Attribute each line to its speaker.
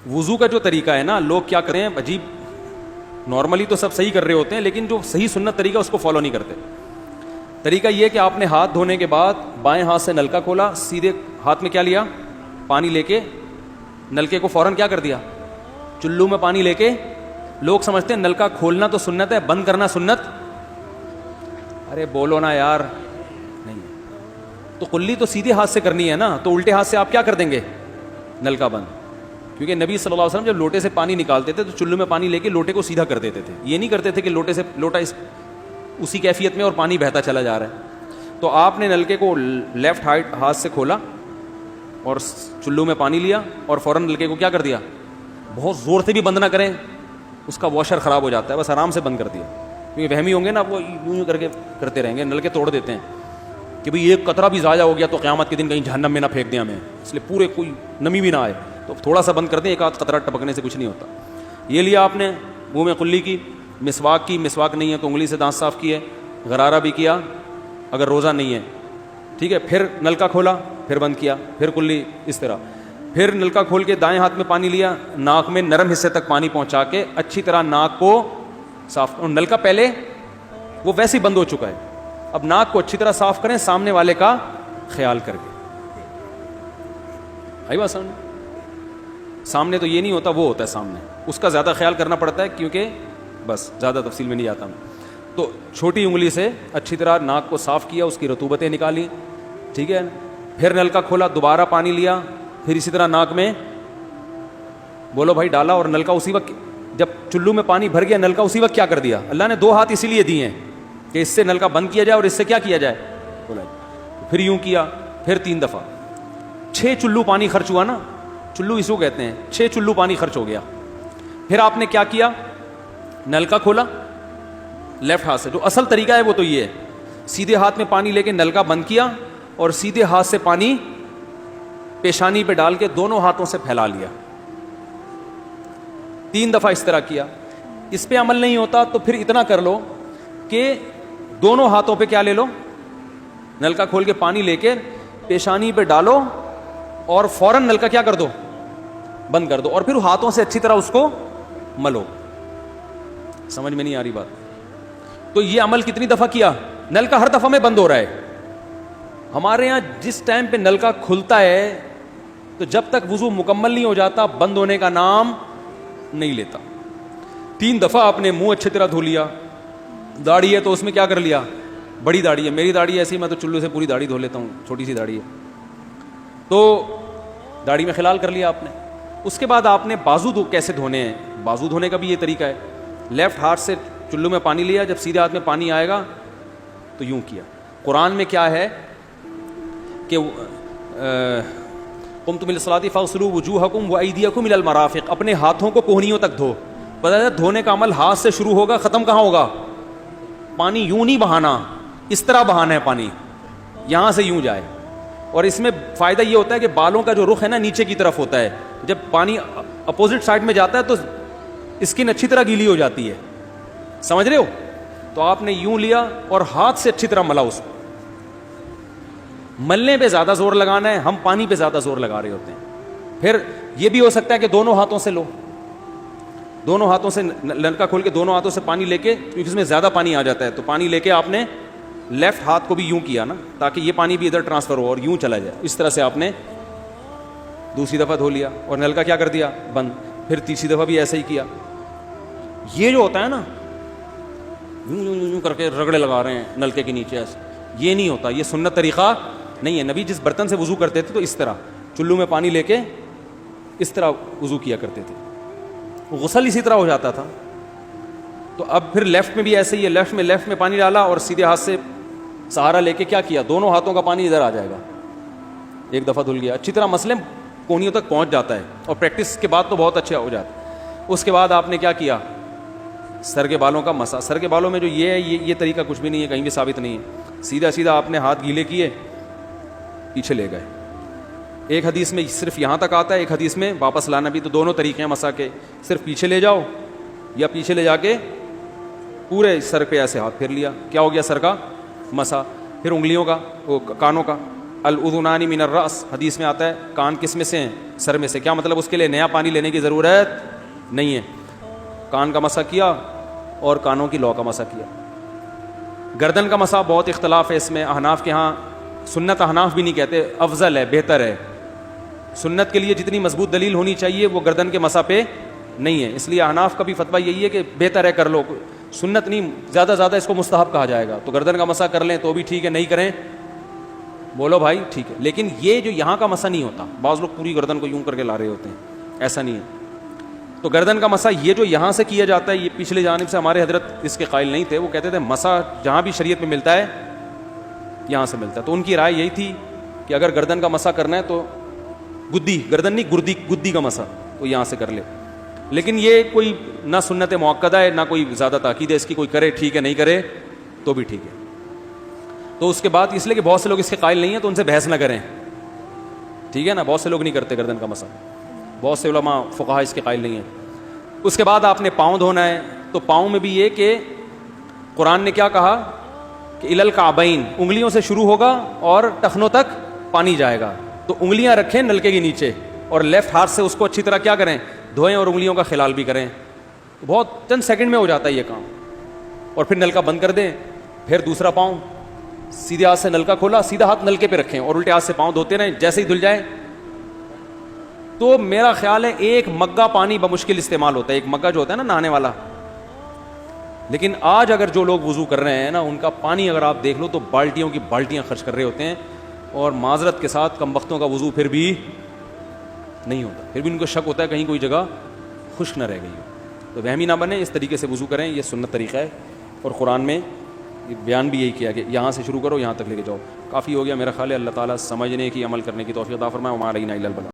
Speaker 1: وضو کا جو طریقہ ہے نا، لوگ کیا کریں عجیب، نارملی تو سب صحیح کر رہے ہوتے ہیں لیکن جو صحیح سنت طریقہ اس کو فالو نہیں کرتے. طریقہ یہ کہ آپ نے ہاتھ دھونے کے بعد بائیں ہاتھ سے نلکا کھولا، سیدھے ہاتھ میں کیا لیا، پانی لے کے نلکے کو فوراً کیا کر دیا، چلو میں پانی لے کے. لوگ سمجھتے ہیں نلکا کھولنا تو سنت ہے، بند کرنا سنت. ارے بولو نا یار، نہیں. تو قلی تو سیدھے ہاتھ سے کرنی ہے نا، تو الٹے ہاتھ سے آپ کیا کر دیں گے، نلکا بند. کیونکہ نبی صلی اللہ علیہ وسلم جب لوٹے سے پانی نکالتے تھے تو چلو میں پانی لے کے لوٹے کو سیدھا کر دیتے تھے. یہ نہیں کرتے تھے کہ لوٹے سے لوٹا اسی کیفیت میں اور پانی بہتا چلا جا رہا ہے. تو آپ نے نلکے کو لیفٹ ہاتھ سے کھولا اور چلو میں پانی لیا اور فوراً نلکے کو کیا کر دیا، بہت زور سے بھی بند نہ کریں، اس کا واشر خراب ہو جاتا ہے، بس آرام سے بند کر دیا. کیونکہ وہمی ہوں گے نا، وہ یوں کر کے کرتے رہیں گے، نلکے توڑ دیتے ہیں کہ بھئی ایک قطرہ بھی ضائع ہو گیا تو قیامت کے دن کہیں جہنم میں نہ پھینک دیں ہمیں، اس لیے پورے کوئی نمی بھی نہ آئے، تو تھوڑا سا بند کر دیں، ایک آدھ قطرہ ٹپکنے سے کچھ نہیں ہوتا. یہ لیا آپ نے، منہ میں قلی کی، مسواک کی، مسواک نہیں ہے تو انگلی سے دانت صاف کیے، غرارہ بھی کیا اگر روزہ نہیں ہے، ٹھیک ہے. پھر نلکا کھولا، پھر بند کیا، پھر قلی، اس طرح. پھر نلکا کھول کے دائیں ہاتھ میں پانی لیا، ناک میں نرم حصے تک پانی پہنچا کے اچھی طرح ناک کو صاف. اور نلکا پہلے وہ ویسے ہی بند ہو چکا ہے، اب ناک کو اچھی طرح صاف کریں سامنے والے کا خیال کر کے. آئی بات سامنے؟ سامنے تو یہ نہیں ہوتا، وہ ہوتا ہے سامنے، اس کا زیادہ خیال کرنا پڑتا ہے کیونکہ بس زیادہ تفصیل میں نہیں جاتا ہوں. تو چھوٹی انگلی سے اچھی طرح ناک کو صاف کیا، اس کی رطوبتیں نکالی، ٹھیک ہے. پھر نلکا کھولا، دوبارہ پانی لیا، پھر اسی طرح ناک میں بولو بھائی ڈالا، اور نلکا اسی وقت جب چلو میں پانی بھر گیا، نلکا اسی وقت کیا کر دیا. اللہ نے 2 ہاتھ اسی لیے دیے ہیں کہ اس سے نلکا بند کیا جائے اور اس سے کیا کیا جائے، بولا. پھر یوں کیا، پھر 3 دفعہ، 6 چلو پانی خرچ ہوا نا، چلو اس کو کہتے ہیں، 6 چلو پانی خرچ ہو گیا. پھر آپ نے کیا کیا، نلکا کھولا لیفٹ ہاتھ سے. جو اصل طریقہ ہے وہ تو یہ ہے، سیدھے ہاتھ میں پانی لے کے نلکا بند کیا اور سیدھے ہاتھ سے پانی پیشانی پہ ڈال کے دونوں ہاتھوں سے پھیلا لیا. 3 دفعہ اس طرح کیا. اس پہ عمل نہیں ہوتا تو پھر اتنا کر لو کہ دونوں ہاتھوں پہ کیا لے لو، نلکا کھول کے پانی لے کے پیشانی پہ ڈالو اور فوراً نلکا کیا کر دو، بند کر دو، اور پھر ہاتھوں سے اچھی طرح اس کو ملو. سمجھ میں نہیں آ رہی بات؟ تو یہ عمل کتنی دفعہ کیا، نلکا ہر دفعہ میں بند ہو رہا ہے. ہمارے ہاں جس ٹائم پہ نلکا کھلتا ہے تو جب تک وضو مکمل نہیں ہو جاتا بند ہونے کا نام نہیں لیتا. 3 دفعہ آپ نے منہ اچھی طرح دھو لیا. داڑھی ہے تو اس میں کیا کر لیا، بڑی داڑھی ہے، میری داڑھی ایسی میں تو چلو سے پوری داڑھی دھو لیتا ہوں، چھوٹی سی داڑھی ہے تو داڑھی میں خلال کر لیا آپ نے. اس کے بعد آپ نے بازو کیسے دھونے ہیں، بازو دھونے کا بھی یہ طریقہ ہے. لیفٹ ہاتھ سے چلو میں پانی لیا، جب سیدھے ہاتھ میں پانی آئے گا تو یوں کیا. قرآن میں کیا ہے کہ قمتم الی الصلاۃ فاغسلوا وجوہکم وایدیکم الی المرافق، اپنے ہاتھوں کو کوہنیوں تک دھو. پتہ ہے دھونے کا عمل ہاتھ سے شروع ہوگا، ختم کہاں ہوگا، پانی یوں نہیں بہانا، اس طرح بہانا ہے پانی، یہاں سے یوں جائے. اور اس میں فائدہ یہ ہوتا ہے کہ بالوں کا جو رخ ہے نا نیچے کی طرف ہوتا ہے، جب پانی اپوزٹ سائڈ میں جاتا ہے تو اسکن اچھی طرح گیلی ہو جاتی ہے. سمجھ رہے ہو؟ تو آپ نے یوں لیا اور ہاتھ سے اچھی طرح ملا. اس کو ملنے پہ زیادہ زور لگانا ہے، ہم پانی پہ زیادہ زور لگا رہے ہوتے ہیں. پھر یہ بھی ہو سکتا ہے کہ دونوں ہاتھوں سے لو، دونوں ہاتھوں سے نلکا کھول کے دونوں ہاتھوں سے پانی لے کے، کیونکہ اس میں زیادہ پانی آ جاتا ہے تو پانی لے کے آپ نے لیفٹ ہاتھ کو بھی یوں کیا نا تاکہ یہ پانی بھی ادھر ٹرانسفر ہو اور یوں چلا جائے. اس طرح سے آپ نے دوسری دفعہ دھو لیا اور نلکا کیا کر دیا، بند. پھر تیسری دفعہ بھی ایسا ہی کیا. یہ جو ہوتا ہے نا یوں یوں یوں کر کے رگڑے لگا رہے ہیں نلکے کے نیچے، ایسے یہ نہیں ہوتا، یہ سنت طریقہ نہیں ہے. نبی جس برتن سے وضو کرتے تھے تو اس طرح چلو میں پانی لے کے اس طرح وضو کیا کرتے تھے، غسل اسی طرح ہو جاتا تھا. تو اب پھر لیفٹ میں بھی ایسے ہی ہے، لیفٹ میں پانی ڈالا اور سیدھے ہاتھ سے سہارا لے کے کیا کیا، دونوں ہاتھوں کا پانی ادھر آ جائے گا. 1 دفعہ دھل گیا، اچھی طرح مسئلے کونیوں تک پہنچ جاتا ہے اور پریکٹس کے بعد تو بہت اچھا ہو جاتا ہے. اس کے بعد آپ نے کیا کیا، سر کے بالوں کا مسا. سر کے بالوں میں جو یہ ہے یہ طریقہ کچھ بھی نہیں ہے، کہیں بھی ثابت نہیں ہے. سیدھا سیدھا آپ نے ہاتھ گیلے کیے، پیچھے لے گئے. ایک حدیث میں صرف یہاں تک آتا ہے، ایک حدیث میں واپس لانا بھی. تو دونوں طریقے ہیں مسا کے، صرف پیچھے لے جاؤ یا پیچھے لے جا کے پورے سر پہ ایسے ہاتھ پھیر لیا، کیا ہو گیا سر کا مسا. پھر انگلیوں کا، وہ کانوں کا، الاذنان من الراس، حدیث میں آتا ہے کان کس میں سے ہیں؟ سر میں سے. کیا مطلب اس کے لیے نیا پانی لینے کی ضرورت نہیں ہے. کان کا مسح کیا اور کانوں کی لو کا مسح کیا. گردن کا مسح بہت اختلاف ہے اس میں. احناف کے ہاں سنت احناف بھی نہیں کہتے، افضل ہے، بہتر ہے. سنت کے لیے جتنی مضبوط دلیل ہونی چاہیے وہ گردن کے مسح پہ نہیں ہے، اس لیے احناف کا بھی فتویٰ یہی ہے کہ بہتر ہے کر لو، سنت نہیں، زیادہ زیادہ اس کو مستحب کہا جائے گا. تو گردن کا مسح کر لیں تو بھی ٹھیک ہے، نہیں کریں بولو بھائی ٹھیک ہے. لیکن یہ جو یہاں کا مسح نہیں ہوتا، بعض لوگ پوری گردن کو یوں کر کے لا رہے ہوتے ہیں، ایسا نہیں ہے. تو گردن کا مسح یہ جو یہاں سے کیا جاتا ہے، یہ پچھلے جانب سے ہمارے حضرت اس کے قائل نہیں تھے، وہ کہتے تھے مسح جہاں بھی شریعت میں ملتا ہے یہاں سے ملتا ہے. تو ان کی رائے یہی تھی کہ اگر گردن کا مسح کرنا ہے تو گدی، گردن نہیں گدی کا مسح تو یہاں سے کر لے. لیکن یہ کوئی نہ سنت مؤکدہ ہے نہ کوئی زیادہ تاکید ہے اس کی، کوئی کرے ٹھیک ہے، نہیں کرے تو بھی ٹھیک ہے. تو اس کے بعد اس لیے کہ بہت سے لوگ اس کے قائل نہیں ہیں تو ان سے بحث نہ کریں، ٹھیک ہے نا. بہت سے لوگ نہیں کرتے گردن کا مسح، بہت سے علماء فقہا اس کے قائل نہیں ہیں. اس کے بعد آپ نے پاؤں دھونا ہے. تو پاؤں میں بھی یہ کہ قرآن نے کیا کہا کہ الی الکعبین، انگلیوں سے شروع ہوگا اور ٹخنوں تک پانی جائے گا. تو انگلیاں رکھیں نلکے کے نیچے اور لیفٹ ہاتھ سے اس کو اچھی طرح کیا کریں، دھوئیں اور انگلیوں کا خلال بھی کریں. بہت چند سیکنڈ میں ہو جاتا ہے یہ کام. اور پھر نلکا بند کر دیں. پھر دوسرا پاؤں سیدھے ہاتھ سے نلکا کھولا، سیدھا ہاتھ نلکے پہ رکھیں اور الٹے ہاتھ سے پاؤں دھوتے رہیں. جیسے ہی دھل جائے تو میرا خیال ہے ایک مگا پانی بمشکل استعمال ہوتا ہے، ایک مگا جو ہوتا ہے نا نہانے والا. لیکن آج اگر جو لوگ وضو کر رہے ہیں نا، ان کا پانی اگر آپ دیکھ لو تو بالٹیوں کی بالٹیاں خرچ کر رہے ہوتے ہیں. اور معذرت کے ساتھ کم وقتوں کا وضو پھر بھی نہیں ہوتا، پھر بھی ان کو شک ہوتا ہے کہیں کوئی جگہ خشک نہ رہ گئی ہو. تو وہمی نہ بنے، اس طریقے سے وضو کریں، یہ سنت طریقہ ہے. اور قرآن میں بیان بھی یہی کیا کہ یہاں سے شروع کرو یہاں تک لے کے جاؤ. کافی ہو گیا میرا خیال ہے. اللہ تعالیٰ سمجھنے کی، عمل کرنے کی توفیق عطا فرمائے. وما علینا الا البلاغ.